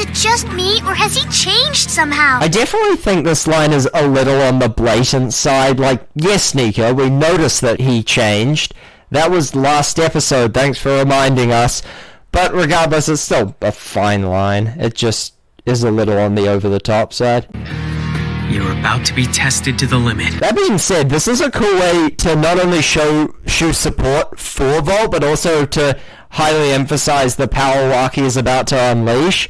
it just me, or has he changed somehow? I definitely think this line is a little on the blatant side. Like, yes, Nico, we noticed that he changed. That was last episode, thanks for reminding us. But regardless, it's still a fine line. It just is a little on the over-the-top side. You're about to be tested to the limit. That being said, this is a cool way to not only show Shu support for Volt, but also to highly emphasize the power Wakiya is about to unleash.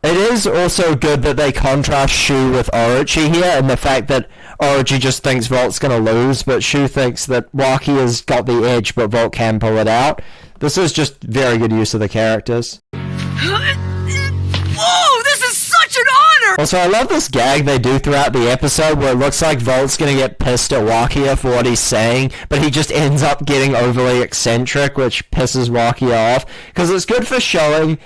It is also good that they contrast Shu with Orochi here, and the fact that Orochi just thinks Volt's gonna lose, but Shu thinks that Wakiya's got the edge, but Volt can pull it out. This is just very good use of the characters. Whoa, this is such an honor! Also, I love this gag they do throughout the episode where it looks like Volt's gonna get pissed at Wakiya for what he's saying, but he just ends up getting overly eccentric, which pisses Wakiya off, because it's good for showing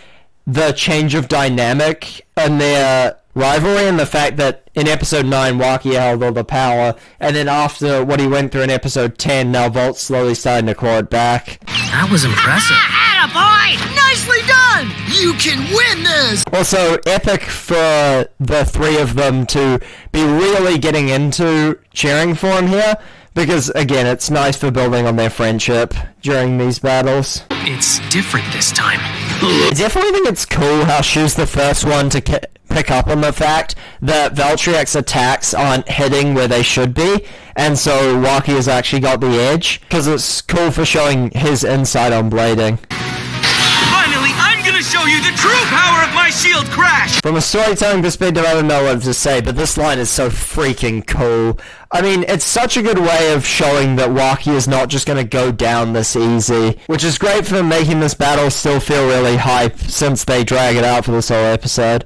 the change of dynamic and their rivalry, and the fact that in episode 9 Wakiya held all the power, and then after what he went through in episode 10, now Volt's slowly starting to claw it back. That was impressive. Attaboy! Nicely done! You can win this! Also, epic for the three of them to be really getting into cheering for him here, because again, it's nice for building on their friendship during these battles. It's different this time. I definitely think it's cool how Shu's the first one to pick up on the fact that Valtryek's attacks aren't hitting where they should be, and so Wakiya's actually got the edge, because it's cool for showing his insight on blading. Finally, I'm gonna show you the true power of my shield crash! From a storytelling perspective, I don't know what to say, but this line is so freaking cool. I mean, it's such a good way of showing that Wakiya is not just going to go down this easy, which is great for making this battle still feel really hype, since they drag it out for this whole episode.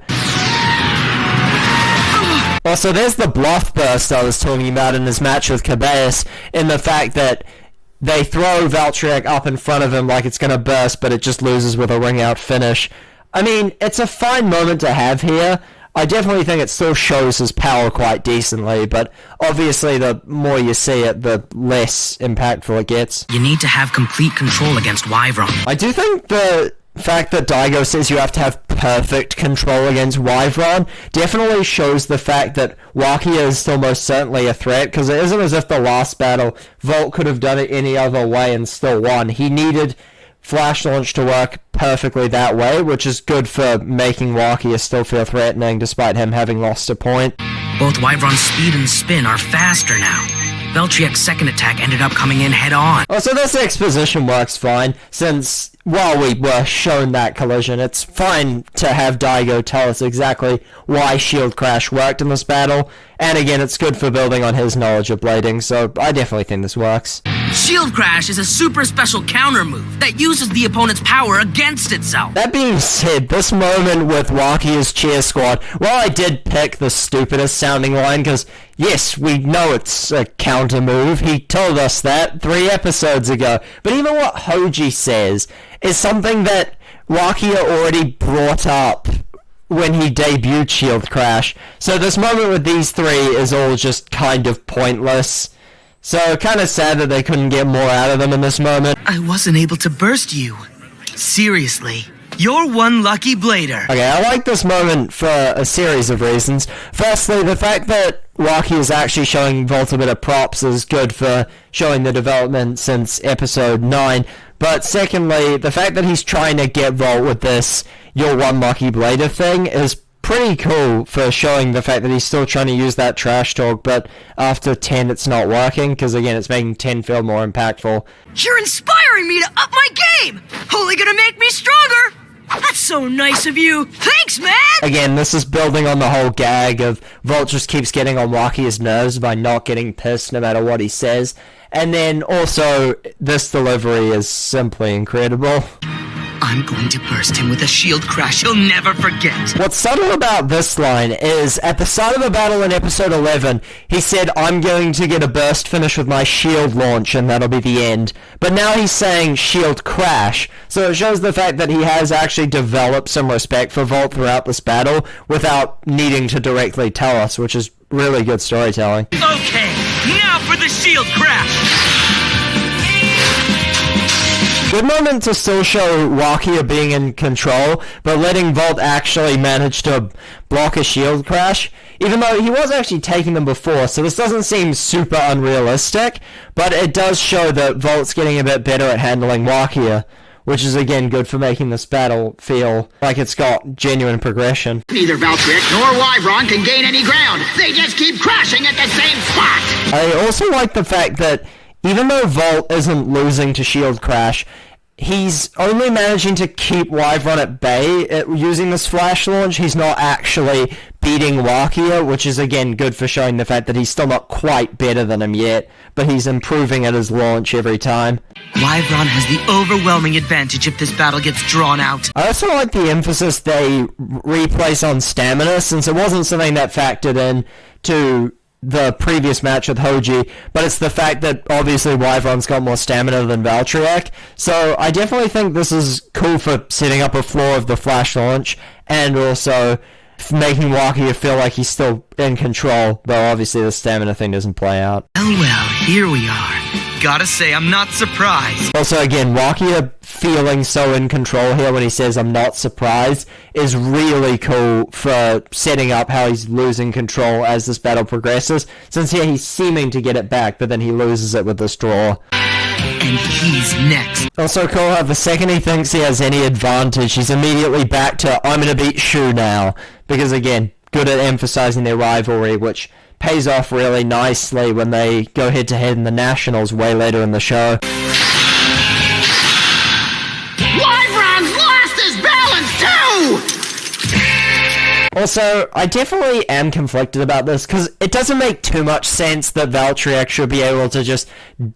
Also, there's the bluff burst I was talking about in his match with Cabeus, in the fact that they throw Valtryek up in front of him like it's going to burst, but it just loses with a ring-out finish. I mean, it's a fine moment to have here. I definitely think it still shows his power quite decently, but obviously the more you see it, the less impactful it gets. You need to have complete control against Wyvern. I do think the fact that Daigo says you have to have perfect control against Wyvern definitely shows the fact that Wakiya is still most certainly a threat, because it isn't as if the last battle Volt could have done it any other way and still won. He needed Flash Launch to work perfectly that way, which is good for making Wakiya still feel threatening despite him having lost a point. Both Wyvern's speed and spin are faster now. Valtryek's second attack ended up coming in head-on. Oh, so this exposition works fine, since while we were shown that collision, it's fine to have Daigo tell us exactly why Shield Crash worked in this battle, and again, it's good for building on his knowledge of blading, so I definitely think this works. Shield Crash is a super special counter move that uses the opponent's power against itself. That being said, this moment with Wakiya's cheer squad, while I did pick the stupidest sounding line, because yes, we know it's a counter move, he told us that 3 episodes ago, but even what Hoji says is something that Wakiya already brought up when he debuted Shield Crash, so this moment with these 3 is all just kind of pointless. So, kind of sad that they couldn't get more out of them in this moment. I wasn't able to burst you. Seriously, you're one lucky blader. Okay, I like this moment for a series of reasons. Firstly, the fact that Wakiya is actually showing Volt a bit of props is good for showing the development since episode 9. But secondly, the fact that he's trying to get Volt with this "you're one lucky blader" thing is pretty cool for showing the fact that he's still trying to use that trash talk, but after 10 it's not working, because again it's making 10 feel more impactful. You're inspiring me to up my game! Only gonna make me stronger! That's so nice of you! Thanks, man! Again, this is building on the whole gag of Volt just keeps getting on Wakiya's nerves by not getting pissed no matter what he says. And then also, this delivery is simply incredible. I'm going to burst him with a shield crash he'll never forget. What's subtle about this line is, at the start of the battle in episode 11, he said, I'm going to get a burst finish with my shield launch and that'll be the end. But now he's saying shield crash, so it shows the fact that he has actually developed some respect for Volt throughout this battle without needing to directly tell us, which is really good storytelling. Okay, now for the shield crash! Good moment to still show Wakiya being in control, but letting Volt actually manage to block a shield crash, even though he was actually taking them before, so this doesn't seem super unrealistic, but it does show that Volt's getting a bit better at handling Wakiya, which is again good for making this battle feel like it's got genuine progression. Neither Valtryek nor Wyvron can gain any ground. They just keep crashing at the same spot. I also like the fact that even though Volt isn't losing to shield crash, he's only managing to keep Wyvron at bay using this flash launch. He's not actually beating Wakiya, which is again good for showing the fact that he's still not quite better than him yet, but he's improving at his launch every time. Wyvron has the overwhelming advantage if this battle gets drawn out. I also like the emphasis they replace on stamina, since it wasn't something that factored in to the previous match with Hoji, but it's the fact that obviously Wyvron's got more stamina than Valtryek, so I definitely think this is cool for setting up a flaw of the flash launch, and also making Wakiya feel like he's still in control, though obviously the stamina thing doesn't play out. Well, here we are. Gotta say, I'm not surprised. Also, again, Wakiya feeling so in control here when he says, "I'm not surprised," is really cool for setting up how he's losing control as this battle progresses, since here he's seeming to get it back, but then he loses it with this draw. And he's next. Also cool how the second he thinks he has any advantage, he's immediately back to, "I'm gonna beat Shu now," because again, good at emphasizing their rivalry, which pays off really nicely when they go head-to-head in the Nationals way later in the show. Wyvron's lost his balance too! Also, I definitely am conflicted about this, because it doesn't make too much sense that Valtryek should be able to just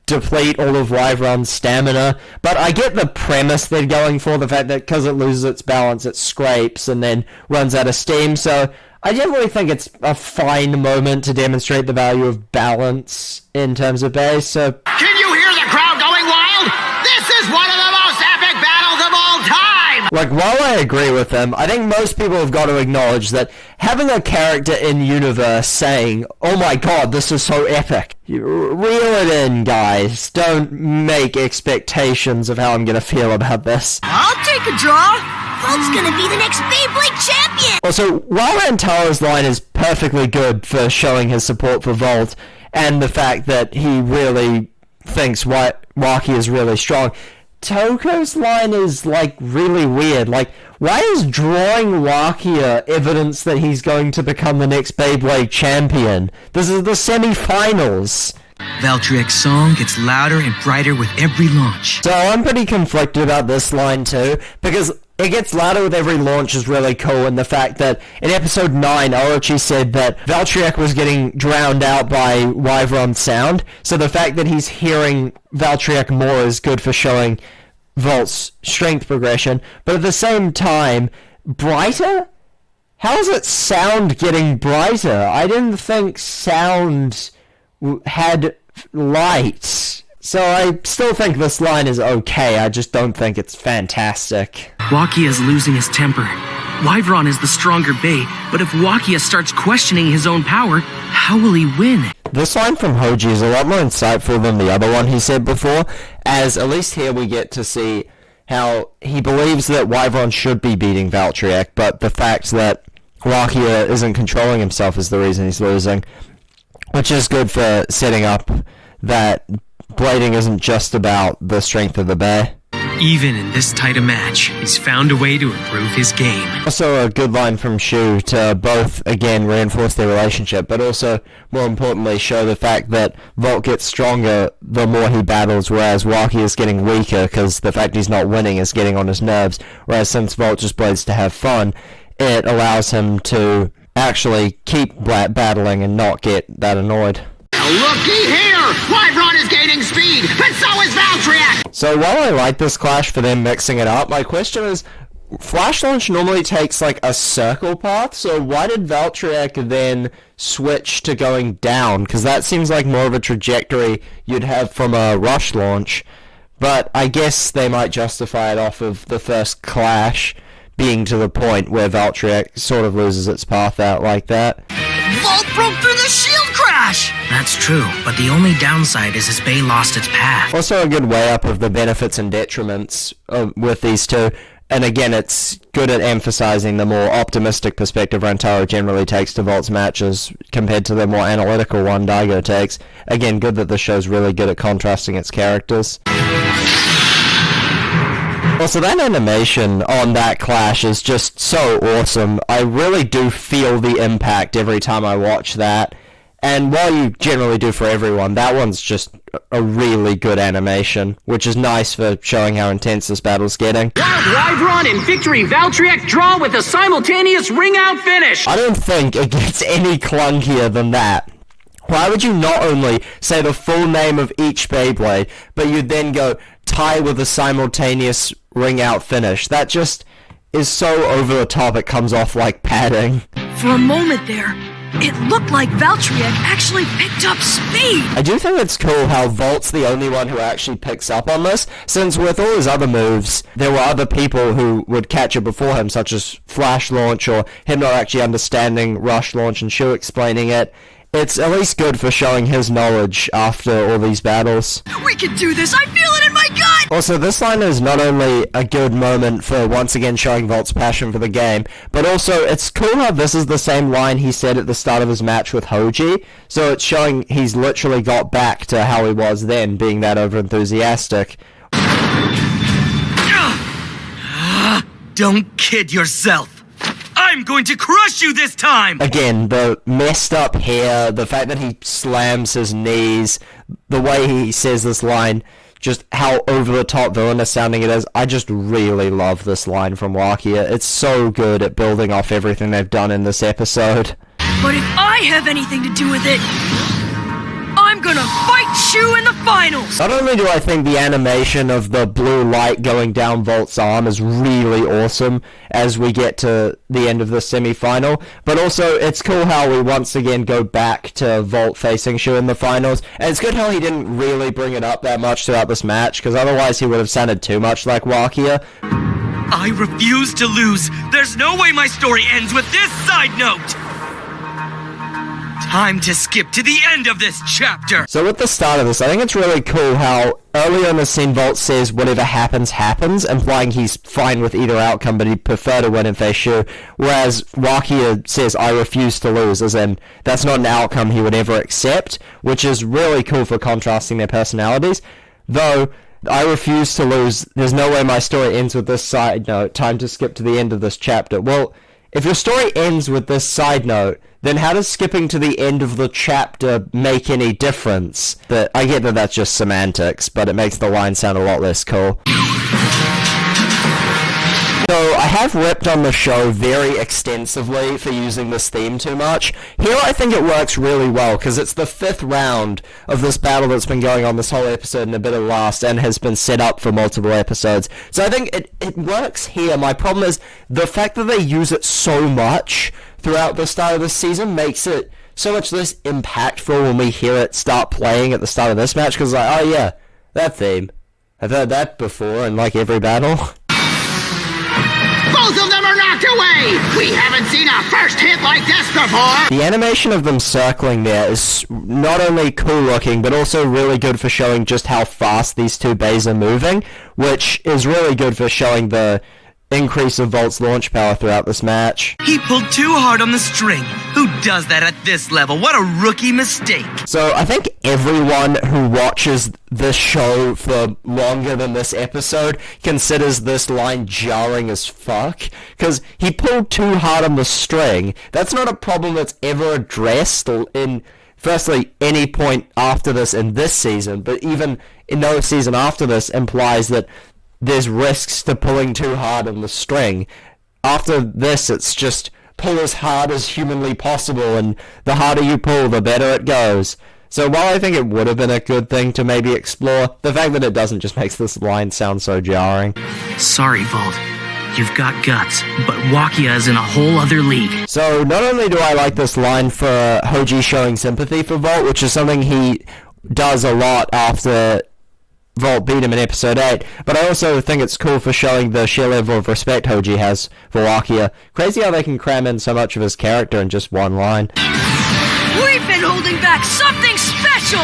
deplete all of Wyvron's stamina, but I get the premise they're going for, the fact that because it loses its balance, it scrapes and then runs out of steam, so I definitely think it's a fine moment to demonstrate the value of balance in terms of base, so... Can you hear the crowd going wild? This is one of the most epic battles of all time! Like, while I agree with them, I think most people have got to acknowledge that having a character in universe saying, "Oh my god, this is so epic," you reel it in, guys. Don't make expectations of how I'm gonna feel about this. I'll take a draw. Volt's gonna be the next Beyblade champion! Also, while Rantaro's line is perfectly good for showing his support for Volt, and the fact that he really thinks Wakiya is really strong, Toko's line is, like, really weird. Like, why is drawing Wakiya evidence that he's going to become the next Beyblade champion? This is the semi-finals. Valtryek's song gets louder and brighter with every launch. So I'm pretty conflicted about this line too, because it gets louder with every launch is really cool, and the fact that in episode 9, Orochi said that Valtryek was getting drowned out by Wyvron's sound, so the fact that he's hearing Valtryek more is good for showing Volt's strength progression, but at the same time, brighter? How is it sound getting brighter? I didn't think sound had light. So I still think this line is okay, I just don't think it's fantastic. Wakiya's losing his temper. Wyvron is the stronger Bey, but if Wakiya starts questioning his own power, how will he win? This line from Hoji is a lot more insightful than the other one he said before, as at least here we get to see how he believes that Wyvron should be beating Valtryek, but the fact that Wakiya isn't controlling himself is the reason he's losing, which is good for setting up that blading isn't just about the strength of the Bey. Even in this tight a match, he's found a way to improve his game. Also a good line from Shu to both, again, reinforce their relationship, but also, more importantly, show the fact that Volt gets stronger the more he battles, whereas Wakiya is getting weaker because the fact he's not winning is getting on his nerves, whereas since Volt just blades to have fun, it allows him to actually keep battling and not get that annoyed. Looky here! Wyvron is gaining speed, but so is Valtryek! So while I like this clash for them mixing it up, my question is, Flash Launch normally takes like a circle path, so why did Valtryek then switch to going down? Because that seems like more of a trajectory you'd have from a Rush Launch, but I guess they might justify it off of the first clash being to the point where Valtryek sort of loses its path out like that. Volt broke through the shield crash! That's true, but the only downside is his bay lost its path. Also a good way up of the benefits and detriments with these two. And again, it's good at emphasizing the more optimistic perspective Rantaro generally takes to Volt's matches compared to the more analytical one Daigo takes. Again, good that the show's really good at contrasting its characters. Also, that animation on that clash is just so awesome. I really do feel the impact every time I watch that. And while you generally do for everyone, that one's just a really good animation, which is nice for showing how intense this battle's getting. Wild Wyvron and Victory Valtryek draw with a simultaneous ring-out finish! I don't think it gets any clunkier than that. Why would you not only say the full name of each Beyblade, but you'd then go tie with a simultaneous ring-out finish? That just is so over the top it comes off like padding. For a moment there, it looked like Valtryek actually picked up speed! I do think it's cool how Volt's the only one who actually picks up on this, since with all his other moves, there were other people who would catch it before him, such as Flash Launch, or him not actually understanding Rush Launch and Shu explaining it. It's at least good for showing his knowledge after all these battles. We can do this! I feel it in my gut! Also, this line is not only a good moment for once again showing Volt's passion for the game, but also it's cool how this is the same line he said at the start of his match with Hoji, so it's showing he's literally got back to how he was then, being that over-enthusiastic. Don't kid yourself. I'm going to crush you this time! Again, the messed up hair, the fact that he slams his knees, the way he says this line, just how over-the-top villainous sounding it is. I just really love this line from Wakiya. It's so good at building off everything they've done in this episode. But if I have anything to do with it, I'm gonna fight Shu in the finals! Not only do I think the animation of the blue light going down Volt's arm is really awesome as we get to the end of the semi-final, but also it's cool how we once again go back to Volt facing Shu in the finals, and it's good how he didn't really bring it up that much throughout this match, because otherwise he would have sounded too much like Wakiya. I refuse to lose. There's no way my story ends with this side note. Time to skip to the end of this chapter. So with the start of this, I think it's really cool how earlier in the scene Volt says whatever happens, happens, implying he's fine with either outcome, but he'd prefer to win and face Shu, whereas Wakiya says, I refuse to lose, as in, that's not an outcome he would ever accept, which is really cool for contrasting their personalities. Though, I refuse to lose, there's no way my story ends with this side note, time to skip to the end of this chapter. Well, if your story ends with this side note, then how does skipping to the end of the chapter make any difference? But I get that that's just semantics, but it makes the line sound a lot less cool. So, I have ripped on the show very extensively for using this theme too much. Here I think it works really well, because it's the 5th round of this battle that's been going on this whole episode and a bit of last, and has been set up for multiple episodes. So I think it works here. My problem is, the fact that they use it so much throughout the start of this season makes it so much less impactful when we hear it start playing at the start of this match, because like, oh yeah, that theme. I've heard that before in like every battle. Both of them are knocked away! We haven't seen a first hit like this before! The animation of them circling there is not only cool looking, but also really good for showing just how fast these two bays are moving, which is really good for showing the increase of Volt's launch power throughout this match. He pulled too hard on the string. Who does that at this level? What a rookie mistake. So I think everyone who watches this show for longer than this episode considers this line jarring as fuck, because he pulled too hard on the string. That's not a problem that's ever addressed in, firstly, any point after this in this season, but even in no season after this implies that there's risks to pulling too hard on the string. After this, it's just pull as hard as humanly possible, and the harder you pull, the better it goes. So while I think it would have been a good thing to maybe explore, the fact that it doesn't just makes this line sound so jarring. Sorry, Volt. You've got guts, but Wakiya is in a whole other league. So not only do I like this line for Hoji showing sympathy for Volt, which is something he does a lot after Volt beat him in episode 8, but I also think it's cool for showing the sheer level of respect Hoji has for Wakiya. Crazy how they can cram in so much of his character in just one line. We've been holding back something special!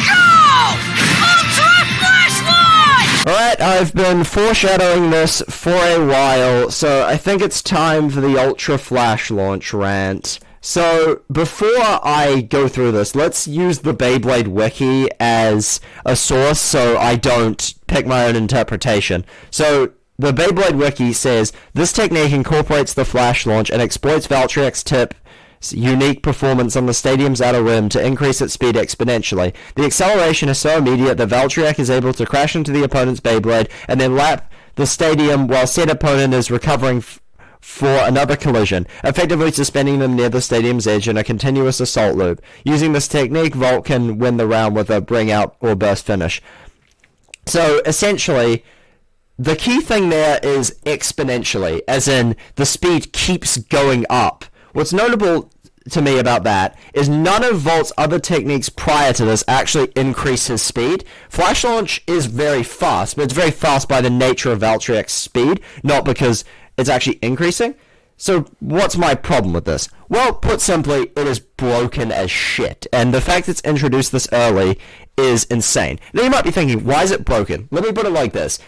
Go! Ultra Flashlight! Alright, I've been foreshadowing this for a while, so I think it's time for the Ultra Flash Launch rant. So, before I go through this, let's use the Beyblade Wiki as a source so I don't pick my own interpretation. So, the Beyblade Wiki says, this technique incorporates the Flash Launch and exploits Valtryek's tip's unique performance on the stadium's outer rim to increase its speed exponentially. The acceleration is so immediate that Valtryek is able to crash into the opponent's Beyblade and then lap the stadium while said opponent is recovering for another collision, effectively suspending them near the stadium's edge in a continuous assault loop. Using this technique, Volt can win the round with a bring out or burst finish. So, essentially, the key thing there is exponentially, as in the speed keeps going up. What's notable to me about that is none of Volt's other techniques prior to this actually increase his speed. Flash Launch is very fast, but it's very fast by the nature of Valtryek's speed, not because it's actually increasing. So what's my problem with this? Well, put simply, it is broken as shit, and the fact it's introduced this early is insane. Now you might be thinking, why is it broken? Let me put it like this.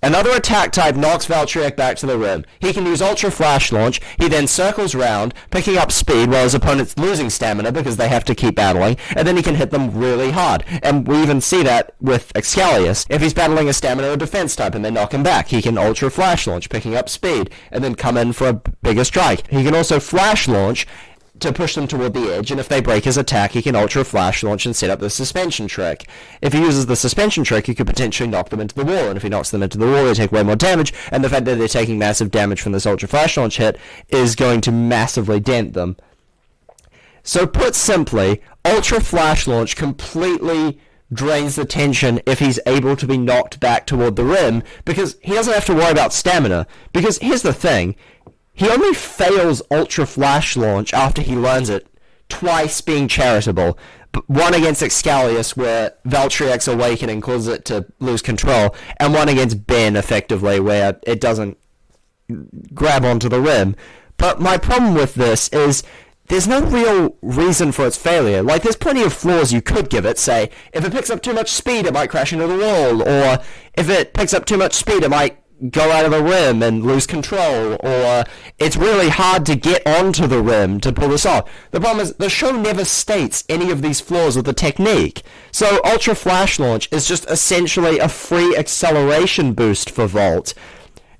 Another attack type knocks Valtryek back to the rim. He can use Ultra Flash Launch. He then circles round, picking up speed while his opponent's losing stamina because they have to keep battling, and then he can hit them really hard. And we even see that with Excalius. If he's battling a stamina or defense type and they knock him back, he can Ultra Flash Launch, picking up speed, and then come in for a bigger strike. He can also Flash Launch to push them toward the edge, and if they break his attack, he can Ultra Flash Launch and set up the suspension trick. If he uses the suspension trick, he could potentially knock them into the wall, and if he knocks them into the wall, they take way more damage, and the fact that they're taking massive damage from this Ultra Flash Launch hit is going to massively dent them. So put simply, Ultra Flash Launch completely drains the tension if he's able to be knocked back toward the rim, because he doesn't have to worry about stamina. Because here's the thing, he only fails Ultra Flash Launch after he learns it twice being charitable. One against Excalius, where Valtryek's awakening causes it to lose control, and one against Ben, effectively, where it doesn't grab onto the rim. But my problem with this is there's no real reason for its failure. Like, there's plenty of flaws you could give it, say, if it picks up too much speed, it might crash into the wall, or if it picks up too much speed, it might go out of the rim and lose control, or it's really hard to get onto the rim to pull this off. The problem is, the show never states any of these flaws with the technique. So Ultra Flash Launch is just essentially a free acceleration boost for Volt.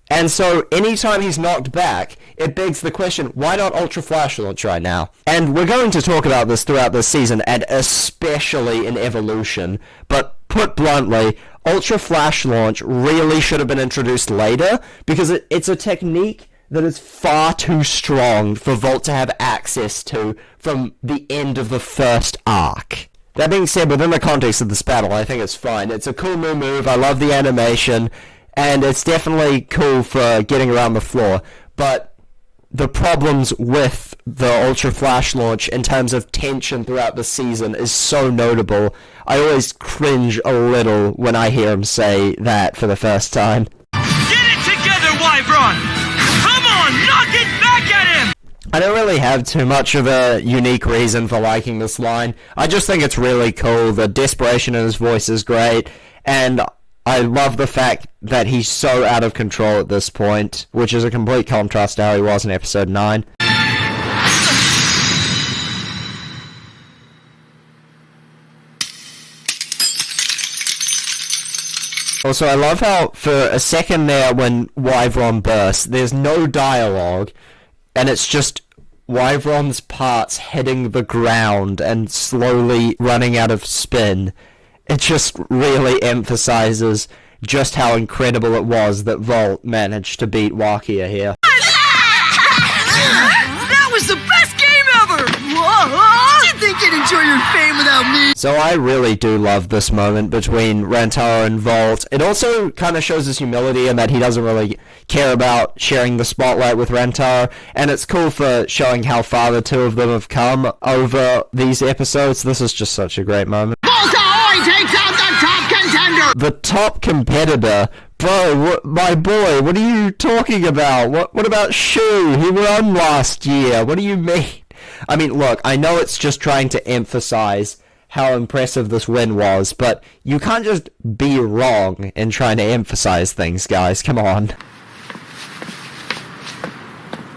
And so anytime he's knocked back, it begs the question, why not Ultra Flash Launch right now? And we're going to talk about this throughout this season, and especially in Evolution, but put bluntly, Ultra Flash Launch really should have been introduced later, because it's a technique that is far too strong for Volt to have access to from the end of the first arc. That being said, within the context of this battle, I think it's fine. It's a cool new move, I love the animation, and it's definitely cool for getting around the floor, but the problems with the Ultra Flash Launch in terms of tension throughout the season is so notable. I always cringe a little when I hear him say that for the first time. Get it together, Wyvron! Come on, knock it back at him! I don't really have too much of a unique reason for liking this line. I just think it's really cool. The desperation in his voice is great, and I love the fact that he's so out of control at this point, which is a complete contrast to how he was in episode 9. Also, I love how, for a second there, when Wyvron bursts, there's no dialogue, and it's just Wyvron's parts hitting the ground and slowly running out of spin. It just really emphasizes just how incredible it was that Volt managed to beat Wakiya here. That was the best game ever! Whoa! Did you think you'd enjoy your fame without me? So I really do love this moment between Rantaro and Volt. It also kind of shows his humility in that he doesn't really care about sharing the spotlight with Rantaro, and it's cool for showing how far the two of them have come over these episodes. This is just such a great moment. Takes out the top contender! The top competitor? Bro, my boy, what are you talking about? What about Shu? He won last year. What do you mean? I mean, look, I know it's just trying to emphasize how impressive this win was, but you can't just be wrong in trying to emphasize things, guys. Come on.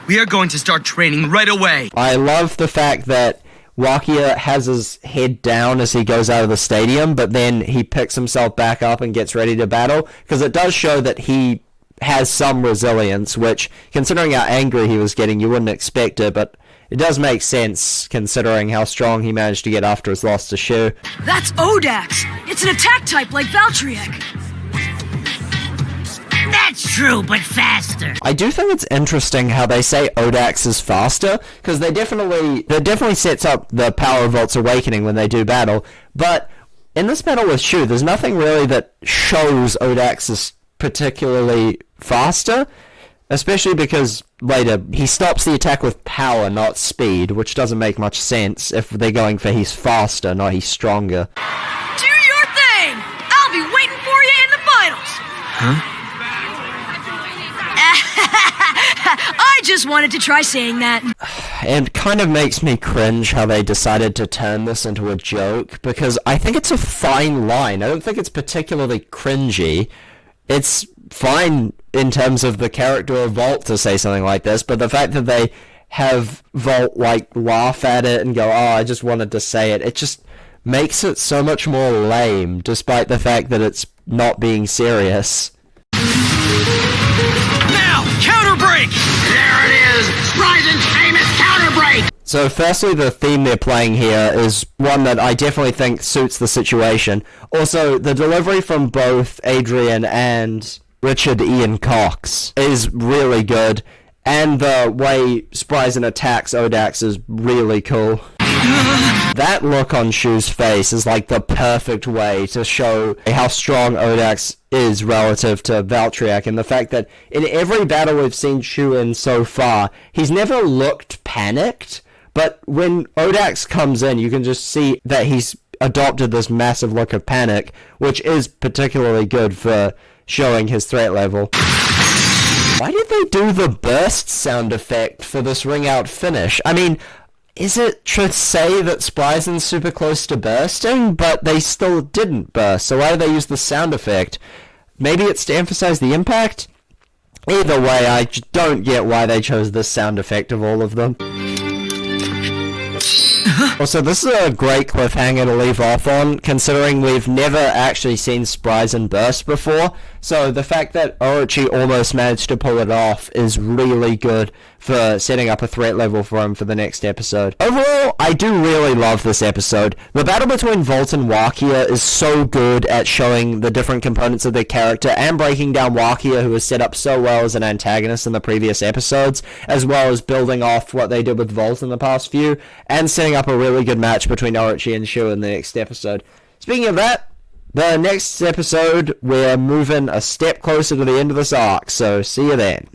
We are going to start training right away. I love the fact that Wakiya has his head down as he goes out of the stadium, but then he picks himself back up and gets ready to battle, because it does show that he has some resilience, which, considering how angry he was getting, you wouldn't expect it, but it does make sense considering how strong he managed to get after his loss to Shu. That's Odax. It's an attack type like Valtryek. That's true, but faster. I do think it's interesting how they say Odax is faster, because that definitely sets up the Power Volt's awakening when they do battle, but in this battle with Shu, there's nothing really that shows Odax is particularly faster, especially because later he stops the attack with power, not speed, which doesn't make much sense if they're going for he's faster, not he's stronger. Do your thing! I'll be waiting for you in the finals! Huh? I just wanted to try saying that. And kind of makes me cringe how they decided to turn this into a joke, because I think it's a fine line. I don't think it's particularly cringy. It's fine in terms of the character of Volt to say something like this, but the fact that they have Volt, like, laugh at it and go, oh, I just wanted to say it, it just makes it so much more lame, despite the fact that it's not being serious. Now, counter break! There it is! Spryzen's famous counter break! So firstly, the theme they're playing here is one that I definitely think suits the situation. Also, the delivery from both Adrian and Richard Ian Cox is really good, and the way Spryzen attacks Odax is really cool. That look on Shu's face is like the perfect way to show how strong Odax is relative to Valtryek, and the fact that in every battle we've seen Shu in so far, he's never looked panicked, but when Odax comes in, you can just see that he's adopted this massive look of panic, which is particularly good for showing his threat level. Why did they do the burst sound effect for this ring out finish? I mean, is it to say that Spryzen's super close to bursting, but they still didn't burst, so why did they use the sound effect? Maybe it's to emphasize the impact? Either way, I just don't get why they chose this sound effect of all of them. Also, this is a great cliffhanger to leave off on, considering we've never actually seen Spryzen burst before, so the fact that Orochi almost managed to pull it off is really good for setting up a threat level for him for the next episode. Overall, I do really love this episode. The battle between Volt and Wakiya is so good at showing the different components of their character and breaking down Wakiya, who was set up so well as an antagonist in the previous episodes, as well as building off what they did with Volt in the past few, and setting up a really good match between Orochi and Shu in the next episode. Speaking of that, the next episode, we're moving a step closer to the end of this arc, so see you then.